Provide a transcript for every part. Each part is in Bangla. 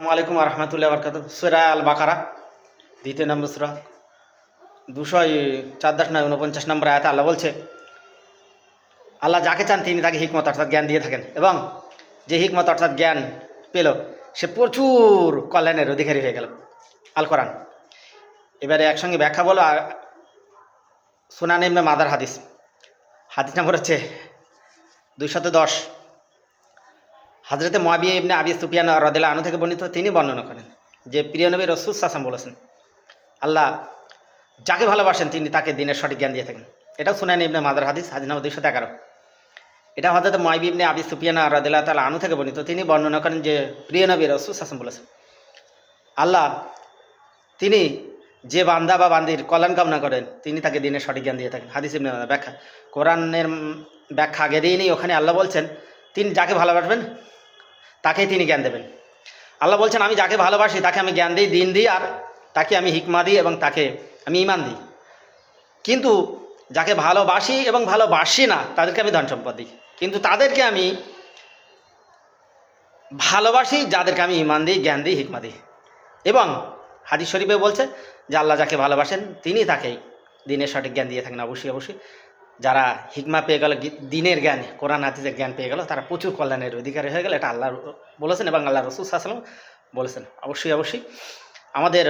আসসালামু আলাইকুম রহমতুল্লাহ বরকাত। সূরা আল বাকারা দ্বিতীয় নম্বর সূরা 249 নম্বর আয়াতে আল্লাহ বলছে, আল্লাহ যাকে চান তিনি তাকে হিকমত অর্থাৎ জ্ঞান দিয়ে থাকেন, এবং যে হিকমত অর্থাৎ জ্ঞান পেল সে প্রচুর কল্যাণের অধিকারী হয়ে গেল। আল কোরআন। এবারে একসঙ্গে ব্যাখ্যা বলো। সুনান ইবনে মাদার হাদিস নম্বর হচ্ছে 210। হজরতে মুআবিয়া ইবনে আবি সুফিয়ান রাদিয়াল্লাহু আনহু থেকে বর্ণিত, তিনি বর্ণনা করেন যে প্রিয় নবী রাসূল সাল্লাল্লাহু আলাইহি ওয়াসাল্লাম বলেছেন, আল্লাহ যাকে ভালোবাসেন তিনি তাকে দিনের সঠিক জ্ঞান দিয়ে থাকেন। এটাও সুনান ইবনে মাদার হাদিস নম্বর 211। এটা হযরত মুআবিয়া ইবনে আবি সুফিয়ান রাদিয়াল্লাহু তাআলা আনহু থেকে বর্ণিত, তিনি বর্ণনা করেন যে প্রিয় নবী রাসূল সাল্লাল্লাহু আলাইহি ওয়াসাল্লাম বলেছেন, আল্লাহ তিনি যে বান্দা বা বান্দির কল্যাণ কামনা করেন তিনি তাকে দিনের সঠিক জ্ঞান দিয়ে থাকেন। হাদিস ইবনে মাদার ব্যাখ্যা। কোরআনের ব্যাখ্যা আগে দিয়ে নেই। ওখানে আল্লাহ বলছেন তিনি যাকে ভালোবাসবেন তাকেই তিনি জ্ঞান দেবেন। আল্লাহ বলছেন আমি যাকে ভালোবাসি তাকে আমি জ্ঞান দিই, দিন দিই, আর তাকে আমি হিকমা দিই এবং তাকে আমি ঈমান দিই। কিন্তু যাকে ভালোবাসি এবং ভালোবাসি না তাদেরকে আমি ধন সম্পদ দিই। কিন্তু তাদেরকে আমি ভালোবাসি যাদেরকে আমি ঈমান দিই, জ্ঞান দিই, হিকমা দিই। এবং হাদিস শরীফে বলছে যে আল্লাহ যাকে ভালোবাসেন তিনি তাকেই দিনের সঠিক জ্ঞান দিয়ে থাকেন। অবশ্যই অবশ্যই যারা হিকমা পেয়ে গেল, দিনের জ্ঞান, কোরআন হাদিসের জ্ঞান পেয়ে গেল, তারা প্রচুর কল্যাণের অধিকারী হয়ে গেল। এটা আল্লাহ বলেছেন এবং আল্লাহ রাসূল সাল্লাল্লাহু আলাইহি ওয়াসাল্লাম বলেছেন। অবশ্যই অবশ্যই আমাদের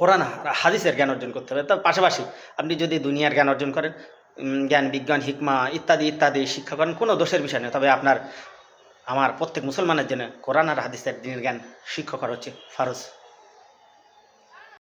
কোরআন হাদিসের জ্ঞান অর্জন করতে হবে। তার পাশাপাশি আপনি যদি দুনিয়ার জ্ঞান অর্জন করেন, জ্ঞান, বিজ্ঞান, হিকমা ইত্যাদি ইত্যাদি শিক্ষা করেন, কোনো দোষের বিষয় নেই। তবে আমার প্রত্যেক মুসলমানের জন্য কোরআন আর হাদিসের দিনের জ্ঞান শিক্ষা করা হচ্ছে ফরজ।